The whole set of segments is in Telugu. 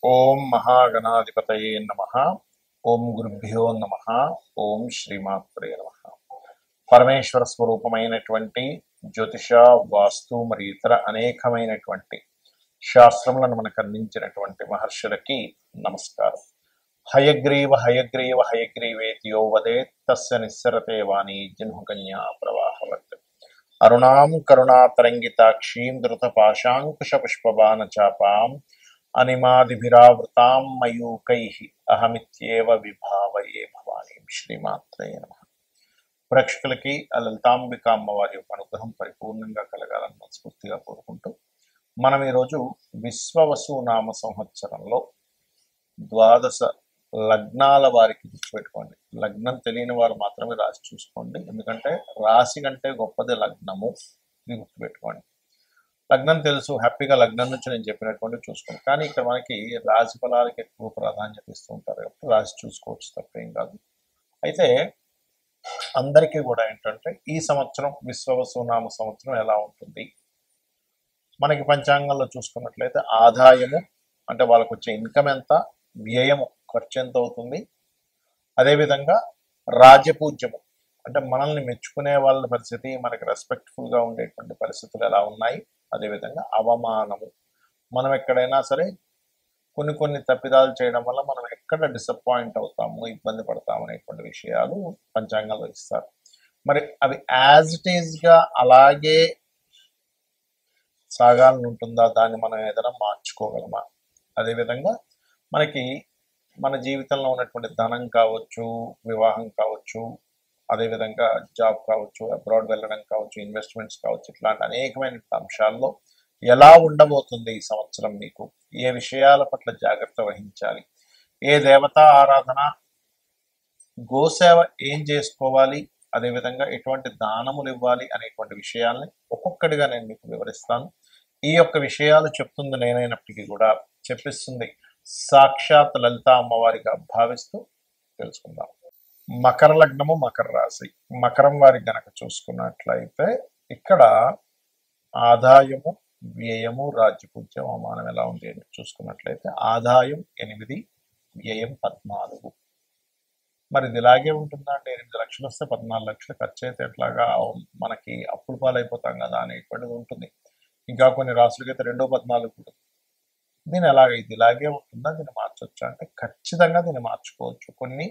ఓం మహాగణాధిపతయే నమః. ఓం గురుభ్యో నమః. ఓం శ్రీమాత్రే నమః. పరమేశ్వర స్వరూపమైనటువంటి జ్యోతిష, వాస్తు మరియు ఇతర అనేకమైనటువంటి శాస్త్రములను మనకు అందించినటువంటి మహర్షులకి నమస్కారం. హయగ్రీవ హయగ్రీవ హయగ్రీవేతియో వదేత్ తస్య నిస్సరతే వాణి జన్మకన్యా ప్రవాహవత్. అరుణాం కరుణాతరంగితాక్షీం ధృతపాశాంకుశ పుష్పబాణ చాపాం అనిమాదిభిరావృతాం మయూకైః అహమిత్యేవ విభావయే భవానీం. శ్రీమాత్రే నమః. ప్రేక్షకులకి ఆ లలితాంబిక అమ్మవారి యొక్క అనుగ్రహం పరిపూర్ణంగా కలగాలని మనస్ఫూర్తిగా కోరుకుంటూ మనం ఈరోజు విశ్వవసు నామ సంవత్సరంలో ద్వాదశ లగ్నాల వారికి గుర్తుపెట్టుకోండి. లగ్నం తెలియని వారు మాత్రమే రాశి చూసుకోండి, ఎందుకంటే రాశి కంటే గొప్పది లగ్నము. ఇది గుర్తుపెట్టుకోండి. లగ్నం తెలుసు, హ్యాపీగా లగ్నం నుంచి నేను చెప్పినటువంటి చూసుకోండి. కానీ ఇక్కడ మనకి రాశి ఫలాలకి ఎక్కువ ప్రాధాన్యత ఇస్తూ ఉంటారు కాబట్టి రాశి చూసుకోవచ్చు, తప్పేం కాదు. అయితే అందరికీ కూడా ఏంటంటే ఈ సంవత్సరం విశ్వవసునామ సంవత్సరం ఎలా ఉంటుంది, మనకి పంచాంగంలో చూసుకున్నట్లయితే ఆదాయము అంటే వాళ్ళకు వచ్చే ఇన్కమ్ ఎంత, వ్యయము ఖర్చు ఎంత అవుతుంది, అదేవిధంగా రాజపూజ్యము అంటే మనల్ని మెచ్చుకునే వాళ్ళ పరిస్థితి, మనకి రెస్పెక్ట్ఫుల్గా ఉండేటువంటి పరిస్థితులు ఎలా ఉన్నాయి, అదేవిధంగా అవమానము, మనం ఎక్కడైనా సరే కొన్ని తప్పిదాలు చేయడం వల్ల మనం ఎక్కడ డిసప్పాయింట్ అవుతాము, ఇబ్బంది పడతాము అనేటువంటి విషయాలు పంచాంగంలో ఇస్తారు. మరి అవి యాజ్ ఇట్ ఈజ్గా అలాగే సాగాలని ఉంటుందా, దాన్ని మనం ఏదైనా మార్చుకోగలమా, అదేవిధంగా మనకి మన జీవితంలో ఉన్నటువంటి ధనం కావచ్చు, వివాహం కావచ్చు, అదేవిధంగా జాబ్ కావచ్చు, అబ్రాడ్ వెళ్ళడం కావచ్చు, ఇన్వెస్ట్మెంట్స్ కావచ్చు, ఇట్లాంటి అనేకమైన అంశాల్లో ఎలా ఉండబోతుంది ఈ సంవత్సరం, మీకు ఏ విషయాల పట్ల జాగ్రత్త వహించాలి, ఏ దేవతా ఆరాధన, గోసేవ ఏం చేసుకోవాలి, అదేవిధంగా ఎటువంటి దానములు ఇవ్వాలి అనేటువంటి విషయాల్ని ఒక్కొక్కటిగా నేను మీకు వివరిస్తాను. ఈ యొక్క విషయాలు చెప్తుంది నేనైనప్పటికీ కూడా చెప్పిస్తుంది సాక్షాత్ లలిత అమ్మవారిగా భావిస్తూ తెలుసుకుందాం. మకర లగ్నము, మకర రాశి. మకరం వారికి గనక చూసుకున్నట్లయితే ఇక్కడ ఆదాయము, వ్యయము, రాజ్యపూజ్యం, అవమానం ఎలా ఉంది అని చూసుకున్నట్లయితే ఆదాయం 8, వ్యయం 14. మరి ఇది ఇలాగే ఉంటుందా అంటే 8 లక్షలు వస్తే 14 లక్షలు ఖర్చు అయితే ఎట్లాగా మనకి అప్పుల పాలైపోతాం కదా అనేటువంటిది ఉంటుంది. ఇంకా కొన్ని రాసులకైతే 2-14 ఉంటుంది. దీని ఇది ఇలాగే ఉంటుందా, దీన్ని మార్చొచ్చా అంటే ఖచ్చితంగా దీన్ని మార్చుకోవచ్చు. కొన్ని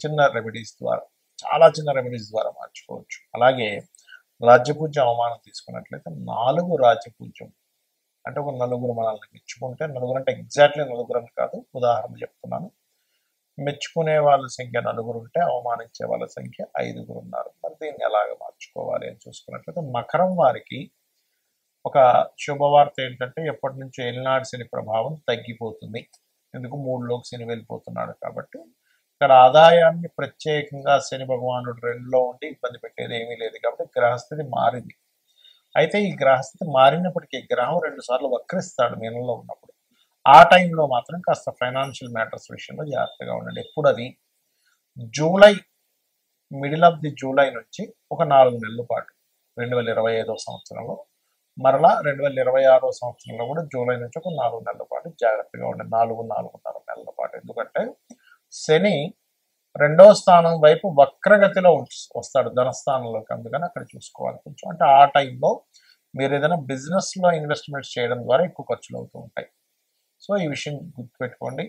చిన్న రెమెడీస్ ద్వారా, చాలా చిన్న రెమెడీస్ ద్వారా మార్చుకోవచ్చు. అలాగే రాజ్యపూజ్యం, అవమానం తీసుకున్నట్లయితే 4 రాజ్యపూజ్యం అంటే ఒక నలుగురు మనల్ని మెచ్చుకుంటే, నలుగురు అంటే ఎగ్జాక్ట్లీ నలుగురు అని కాదు, ఉదాహరణ చెప్తున్నాను. మెచ్చుకునే వాళ్ళ సంఖ్య 4 ఉంటే అవమానించే వాళ్ళ సంఖ్య 5 ఉన్నారు. మరి దీన్ని ఎలాగ మార్చుకోవాలి అని చూసుకున్నట్లయితే మకరం వారికి ఒక శుభవార్త ఏంటంటే ఎప్పటి నుంచో ఏలినాడు శని ప్రభావం తగ్గిపోతుంది. ఎందుకు 3లోకి శని వెళ్ళిపోతున్నాడు కాబట్టి ఇక్కడ ఆదాయాన్ని ప్రత్యేకంగా శని భగవానుడు 2లో ఉండి ఇబ్బంది పెట్టేది ఏమీ లేదు కాబట్టి గ్రహస్థితి మారింది. అయితే ఈ గ్రహస్థితి మారినప్పటికీ గ్రహం 2 సార్లు వక్రిస్తాడు మీనంలో ఉన్నప్పుడు. ఆ టైంలో మాత్రం కాస్త ఫైనాన్షియల్ మ్యాటర్స్ విషయంలో జాగ్రత్తగా ఉండండి. ఎప్పుడు అది July, middle of the July నుంచి ఒక 4 నెలల పాటు 2025వ సంవత్సరంలో, మరలా 2026వ సంవత్సరంలో కూడా జూలై నుంచి ఒక 4 నెలల పాటు జాగ్రత్తగా ఉండండి. 4-4.5 నెలల పాటు. ఎందుకంటే శని 2వ స్థానం వైపు వక్రగతిలో వస్తాడు ధనస్థానంలోకి, అందుకని అక్కడ చూసుకోవాలి కొంచెం. అంటే ఆ టైంలో మీరు ఏదైనా బిజినెస్లో ఇన్వెస్ట్మెంట్స్ చేయడం ద్వారా ఎక్కువ ఖర్చులు అవుతూ ఉంటాయి. సో ఈ విషయం గుర్తుపెట్టుకోండి.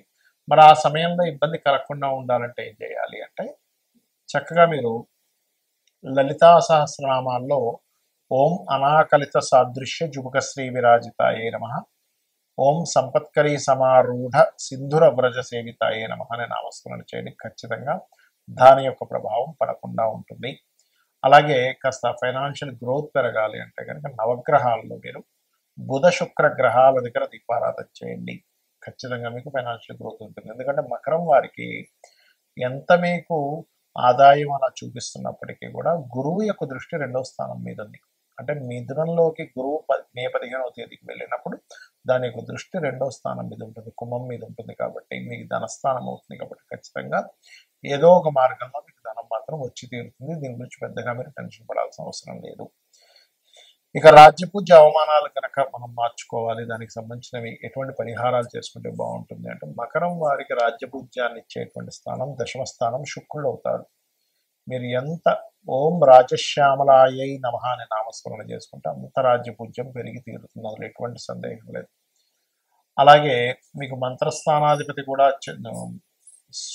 మరి ఆ సమయంలో ఇబ్బంది కలగకుండా ఉండాలంటే ఏం చేయాలి అంటే చక్కగా మీరు లలితా సహస్రనామాల్లో ఓం అనాకలిత సాదృశ్య జుబుక శ్రీ విరాజితాయే నమః, ఓం సంపత్కరీ సమారూఢ సింధుర వ్రజ సేవితాయే నమః అనే నామస్మరణ చేయండి. ఖచ్చితంగా దాని యొక్క ప్రభావం పడకుండా ఉంటుంది. అలాగే కాస్త ఫైనాన్షియల్ గ్రోత్ పెరగాలి అంటే కనుక నవగ్రహాల్లో మీరు బుధ శుక్ర గ్రహాల దగ్గర దీపారాధన చేయండి. ఖచ్చితంగా మీకు ఫైనాన్షియల్ గ్రోత్ ఉంటుంది. ఎందుకంటే మకరం వారికి ఎంత మీకు ఆదాయం అలా చూపిస్తున్నప్పటికీ కూడా గురువు యొక్క దృష్టి 2వ స్థానం మీద ఉంది. అంటే మిథునంలోకి గురువు మే 15వ తేదీకి వెళ్ళినప్పుడు దాని యొక్క దృష్టి 2వ స్థానం మీద ఉంటుంది, కుంభం మీద ఉంటుంది. కాబట్టి మీకు ధనస్థానం అవుతుంది. కాబట్టి ఖచ్చితంగా ఏదో ఒక మార్గంలో మీకు ధనం మాత్రం వచ్చి తీరుతుంది. దీని గురించి పెద్దగా మీరు టెన్షన్ పడాల్సిన అవసరం లేదు. ఇక రాజ్యపూజ్య అవమానాలు కనుక మనం మార్చుకోవాలి, దానికి సంబంధించినవి ఎటువంటి పరిహారాలు చేసుకుంటే బాగుంటుంది అంటే, మకరం వారికి రాజ్యపూజ్యాన్ని ఇచ్చేటువంటి స్థానం దశమ స్థానం శుక్రుడు అవుతాడు. మీరు ఎంత ఓం రాజశ్యామలాయై నమః అనే నామస్మరణ చేసుకుంటే అంత రాజ్యపూజ్యం పెరిగి తీరుతుంది, అందులో ఎటువంటి సందేహం లేదు. అలాగే మీకు మంత్రస్థానాధిపతి కూడా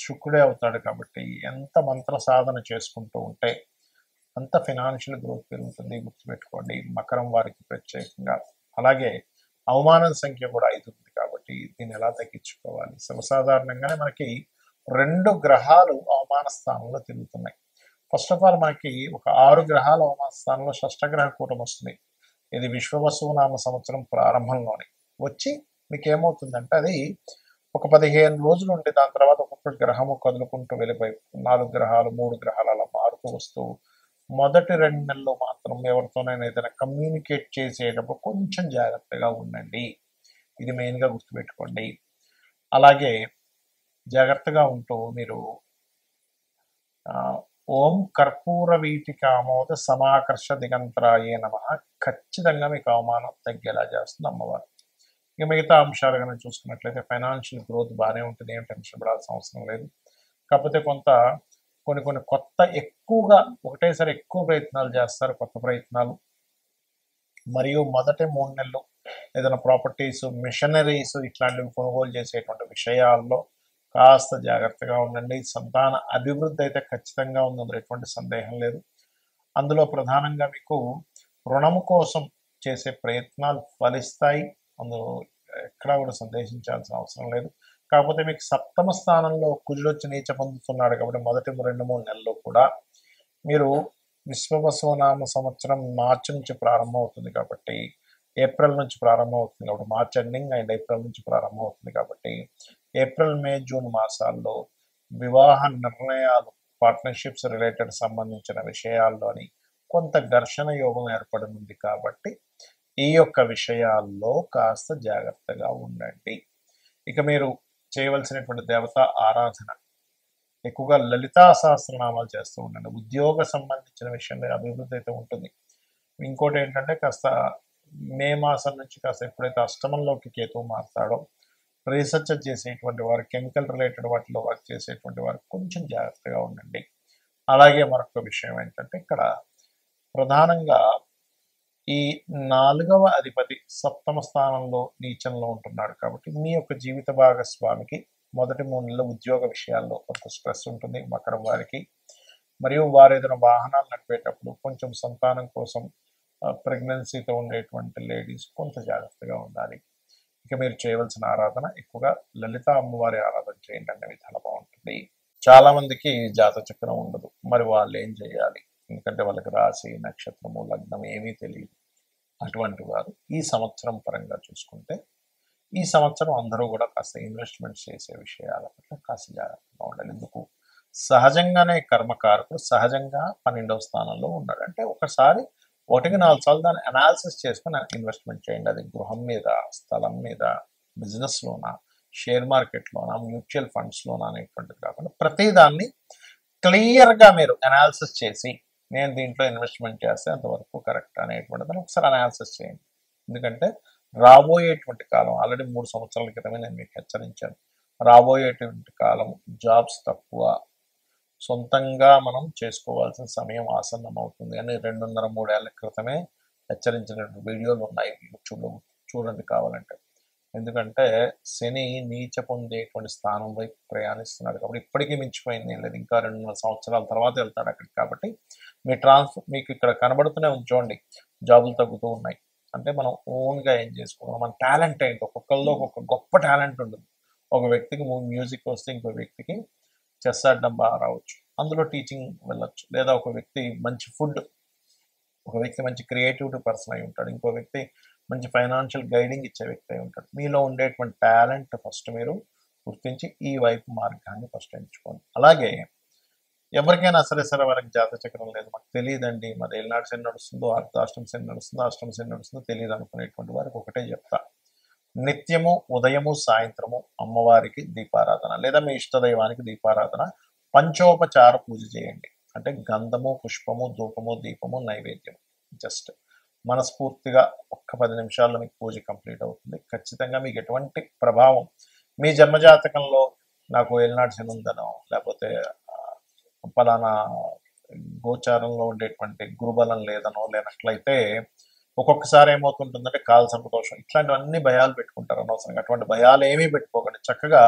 శుక్రుడే అవుతాడు కాబట్టి ఎంత మంత్ర సాధన చేసుకుంటూ ఉంటే అంత ఫినాన్షియల్ గ్రోత్ పెరుగుతుంది, గుర్తుపెట్టుకోండి మకరం వారికి ప్రత్యేకంగా. అలాగే అవమానం సంఖ్య కూడా 5 ఉంది కాబట్టి దీన్ని ఎలా తగ్గించుకోవాలి? సర్వసాధారణంగానే మనకి 2 గ్రహాలు అవమాన స్థానంలో తిరుగుతున్నాయి. ఫస్ట్ ఆఫ్ ఆల్ మనకి ఒక 6 గ్రహాల అవమాన స్థానంలో షష్టగ్రహ కూటమి వస్తుంది. ఇది విశ్వవసునామ సంవత్సరం ప్రారంభంలోనే వచ్చి మీకు ఏమవుతుందంటే అది ఒక 15 రోజులు ఉండి దాని తర్వాత ఒక్కొక్క గ్రహము కదులుకుంటూ వెళ్ళిపోయి 4 గ్రహాలు 3 గ్రహాలు అలా మారుతూ వస్తూ మొదటి 2 నెలలు మాత్రం ఎవరితోనైనా ఏదైనా కమ్యూనికేట్ చేసేటప్పుడు కొంచెం జాగ్రత్తగా ఉండండి, ఇది మెయిన్గా గుర్తుపెట్టుకోండి. అలాగే జాగ్రత్తగా ఉంటూ మీరు ఓం కర్పూర వీటికామోద సమాకర్ష దిగంతరాయే నమః ఖచ్చితంగా మీకు అవమానం తగ్గేలా చేస్తుంది అమ్మవారు. ఇక మిగతా అంశాలు కనుక చూసుకున్నట్లయితే ఫైనాన్షియల్ గ్రోత్ బాగానే ఉంటుంది, ఏం టెన్షన్ పడాల్సిన అవసరం లేదు. కాకపోతే కొన్ని కొత్త ఎక్కువగా ఒకటేసారి ఎక్కువ ప్రయత్నాలు చేస్తారు, కొత్త ప్రయత్నాలు. మరియు మొదటి 3 నెలలు ఏదైనా ప్రాపర్టీస్ మిషనరీస్ ఇట్లాంటివి కొనుగోలు చేసేటువంటి విషయాల్లో కాస్త జాగ్రత్తగా ఉండండి. సంతాన అభివృద్ధి అయితే ఖచ్చితంగా ఉంది, అందులో ఎటువంటి సందేహం లేదు. అందులో ప్రధానంగా మీకు రుణము కోసం చేసే ప్రయత్నాలు ఫలిస్తాయి, అందులో ఎక్కడా కూడా సందేహించాల్సిన అవసరం లేదు. కాకపోతే మీకు సప్తమ స్థానంలో కుజుడు వచ్చి నీచ పొందుతున్నాడు కాబట్టి మొదటి 2-3 నెలల్లో కూడా మీరు విశ్వవసునామ సంవత్సరం మార్చి నుంచి ప్రారంభం అవుతుంది కాబట్టి ఏప్రిల్ నుంచి ప్రారంభం అవుతుంది కాబట్టి మార్చ్ ఎండింగ్ అండ్ ఏప్రిల్ నుంచి ప్రారంభం అవుతుంది కాబట్టి ఏప్రిల్ మే జూన్ మాసాల్లో వివాహ నిర్ణయాలు పార్ట్నర్షిప్స్ రిలేటెడ్ సంబంధించిన విషయాల్లోని కొంత ఘర్షణ యోగం ఏర్పడనుంది కాబట్టి ఈ యొక్క విషయాల్లో కాస్త జాగ్రత్తగా ఉండండి. ఇక మీరు చేయవలసినటువంటి దేవతా ఆరాధన ఎక్కువగా లలితా సహస్రనామాలు చేస్తూ ఉండండి. ఉద్యోగ సంబంధించిన విషయంలో అభివృద్ధి అయితే ఉంటుంది. ఇంకోటి ఏంటంటే కాస్త మే మాసం నుంచి కాస్త ఎప్పుడైతే అష్టమంలోకి కేతువు మారుతాడో రీసెర్చ్ చేసేటువంటి వారు కెమికల్ రిలేటెడ్ వాటిలో వర్క్ చేసేటువంటి వారు కొంచెం జాగ్రత్తగా ఉండండి. అలాగే మరొక విషయం ఏంటంటే ఇక్కడ ప్రధానంగా ఈ 4వ అధిపతి సప్తమ స్థానంలో నీచంలో ఉంటున్నాడు కాబట్టి మీ యొక్క జీవిత భాగస్వామికి మొదటి 3 నెలల ఉద్యోగ విషయాల్లో కొంత స్ట్రెస్ ఉంటుంది మకరం వారికి. మరియు వారు ఏదైనా వాహనాలు నడిపేటప్పుడు కొంచెం సంతానం కోసం ప్రెగ్నెన్సీతో ఉండేటువంటి లేడీస్ కొంత జాగ్రత్తగా ఉండాలి. ఇక మీరు చేయవలసిన ఆరాధన ఎక్కువగా లలిత అమ్మవారి ఆరాధన చేయండి, అనే విధానం బాగుంటుంది. చాలా మందికి జాతక చక్రం ఉండదు, మరి వాళ్ళు ఏం చేయాలి? ఎందుకంటే వాళ్ళకి రాశి నక్షత్రము లగ్నం ఏమీ తెలియదు. అటువంటి వారు ఈ సంవత్సరం పరంగా చూసుకుంటే ఈ సంవత్సరం అందరూ కూడా కాస్త ఇన్వెస్ట్మెంట్స్ చేసే విషయాల పట్ల కాస్త జాగ్రత్తగా ఉండాలి. ఎందుకు? సహజంగానే కర్మకారకుడు సహజంగా 12వ స్థానంలో ఉన్నాడు అంటే ఒకసారి 1-4 సార్లు దాన్ని అనాలిసిస్ చేసుకుని ఇన్వెస్ట్మెంట్ చేయండి. అది గృహం మీద, స్థలం మీద, బిజినెస్లోనా, షేర్ మార్కెట్లోనా, మ్యూచువల్ ఫండ్స్లోనా అనేటువంటిది కాకుండా ప్రతిదాన్ని క్లియర్గా మీరు అనాలిసిస్ చేసి నేను దీంట్లో ఇన్వెస్ట్మెంట్ చేస్తే అంతవరకు కరెక్ట్ అనేటువంటిది ఒకసారి అనాలిసిస్ చేయండి. ఎందుకంటే రాబోయేటువంటి కాలం ఆల్రెడీ 3 సంవత్సరాల క్రితమే నేను మీకు హెచ్చరించాను. రాబోయేటువంటి కాలం జాబ్స్ తక్కువ, సొంతంగా మనం చేసుకోవాల్సిన సమయం ఆసన్నం అవుతుంది అని 2.5-3 ఏళ్ల క్రితమే హెచ్చరించినటువంటి వీడియోలు ఉన్నాయి, యూట్యూబ్లో చూడండి కావాలంటే. ఎందుకంటే శని నీచ పొందేటువంటి స్థానం వైపు ప్రయాణిస్తున్నాడు కాబట్టి ఇప్పటికీ మించిపోయింది ఏం లేదు, ఇంకా 2.5 సంవత్సరాల తర్వాత వెళ్తాడు అక్కడికి. కాబట్టి మీకు ఇక్కడ కనబడుతూనే ఉంచోండి జాబులు తగ్గుతూ ఉన్నాయి అంటే మనం ఓన్గా ఏం చేసుకోవాలి, మన టాలెంట్ ఏంటి, ఒక్కొక్కరిలో ఒక్కొక్క గొప్ప టాలెంట్ ఉంటుంది. ఒక వ్యక్తికి మ్యూజిక్ వస్తే ఇంకో వ్యక్తికి చెస్ ఆడడం బాగా రావచ్చు, అందులో టీచింగ్ వెళ్ళొచ్చు. లేదా ఒక వ్యక్తి మంచి ఫుడ్, ఒక వ్యక్తి మంచి క్రియేటివిటీ పర్సన్ అయి ఉంటాడు, ఇంకో వ్యక్తి మంచి ఫైనాన్షియల్ గైడింగ్ ఇచ్చే వ్యక్తి అయి ఉంటాడు. మీలో ఉండేటువంటి టాలెంట్ ఫస్ట్ మీరు గుర్తించి ఈ వైపు మార్గాన్ని ఫస్ట్ ఎంచుకోండి. అలాగే ఎవరికైనా సరే వారికి జాతక చక్రం లేదు, మాకు తెలియదండి, మరి ఏలినాడు శని నడుస్తుందో అర్ధాష్టమ శని నడుస్తుందో అష్టమ శని నడుస్తుందో తెలియదు అనుకునేటువంటి వారికి ఒకటే చెప్తా, నిత్యము ఉదయము సాయంత్రము అమ్మవారికి దీపారాధన లేదా మీ ఇష్టదైవానికి దీపారాధన పంచోపచార పూజ చేయండి. అంటే గంధము పుష్పము ధూపము దీపము నైవేద్యం, జస్ట్ మనస్ఫూర్తిగా ఒక్క 10 నిమిషాల్లో మీకు పూజ కంప్లీట్ అవుతుంది. ఖచ్చితంగా మీకు ఎటువంటి ప్రభావం మీ జన్మజాతకంలో నాకు ఏలినాటి శని ఉందనో, లేకపోతే పలానా గోచారంలో ఉండేటువంటి గురుబలం లేదనో, లేనట్లయితే ఒక్కొక్కసారి ఏమవుతుంటుందంటే కాల సంతోషం ఇట్లాంటివన్నీ భయాలు పెట్టుకుంటారు అనవసరంగా. అటువంటి భయాలు ఏమీ పెట్టుకోకండి. చక్కగా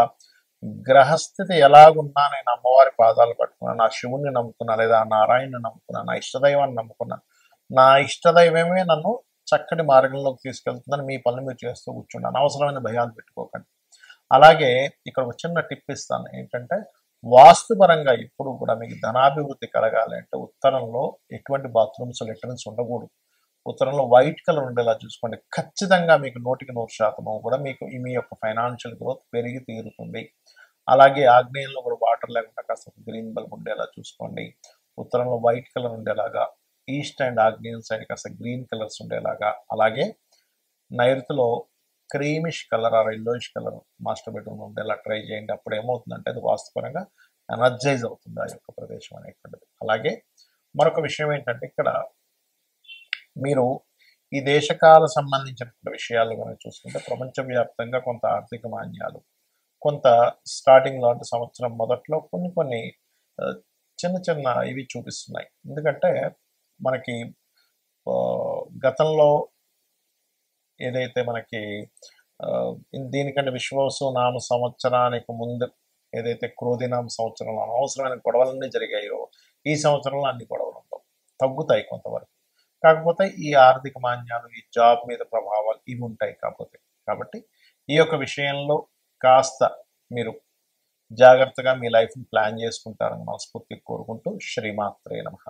గ్రహస్థితి ఎలాగున్నా నేను అమ్మవారి పాదాలు పట్టుకున్నా, నా శివుణ్ణి నమ్ముకున్నా, లేదా నారాయణని నమ్ముకున్నా, నా ఇష్టదైవాన్ని నమ్ముకున్నా, నా ఇష్టదైవమే నన్ను చక్కటి మార్గంలోకి తీసుకెళ్తుందని మీ పనులు మీరు చేస్తూ కూర్చుండి. అనవసరమైన భయాలు పెట్టుకోకండి. అలాగే ఇక్కడ ఒక చిన్న టిప్ ఇస్తాను. ఏంటంటే వాస్తుపరంగా ఇప్పుడు కూడా మీకు ధనాభివృద్ధి కలగాలి అంటే ఉత్తరంలో ఎటువంటి బాత్రూమ్స్ లెటర్న్స్ ఉండకూడదు. ఉత్తరంలో వైట్ కలర్ ఉండేలా చూసుకోండి. ఖచ్చితంగా మీకు 100% కూడా మీకు మీ యొక్క ఫైనాన్షియల్ గ్రోత్ పెరిగి తీరుతుంది. అలాగే ఆగ్నేయంలో కూడా వాటర్ లేకుండా కాస్త గ్రీన్ బల్బ్ ఉండేలా చూసుకోండి. ఉత్తరంలో వైట్ కలర్ ఉండేలాగా, ఈస్ట్ అండ్ ఆగ్నేయం సైడ్ కాస్త గ్రీన్ కలర్స్ ఉండేలాగా, అలాగే నైరుతిలో creamish colour or yellowish colour master bedroom ఉండేలా ట్రై చేయండి. అప్పుడు ఏమవుతుందంటే అది వాస్తుపరంగా ఎనర్జైజ్ అవుతుంది ఆ యొక్క ప్రదేశం అనేటువంటిది. అలాగే మరొక విషయం ఏంటంటే ఇక్కడ మీరు ఈ దేశకాల సంబంధించిన విషయాలు కనుక చూసుకుంటే ప్రపంచవ్యాప్తంగా కొంత ఆర్థిక మాన్యాలు, కొంత స్టార్టింగ్లో అంటే సంవత్సరం మొదట్లో కొన్ని చిన్న చిన్న ఇవి చూపిస్తున్నాయి. ఎందుకంటే మనకి గతంలో ఏదైతే మనకి దీనికంటే విశ్వాసు నామ సంవత్సరానికి ముందు ఏదైతే క్రోధినామ సంవత్సరంలో అనవసరమైన గొడవలన్నీ జరిగాయో, ఈ సంవత్సరంలో అన్ని గొడవలు ఉండవు, తగ్గుతాయి కొంతవరకు. కాకపోతే ఈ ఆర్థిక మాన్యాలు, ఈ జాబ్ మీద ప్రభావాలు ఇవి ఉంటాయి. కాబట్టి ఈ యొక్క విషయంలో కాస్త మీరు జాగ్రత్తగా మీ లైఫ్ని ప్లాన్ చేసుకుంటారని మనస్ఫూర్తిగా కోరుకుంటూ శ్రీమాత్రే నమః.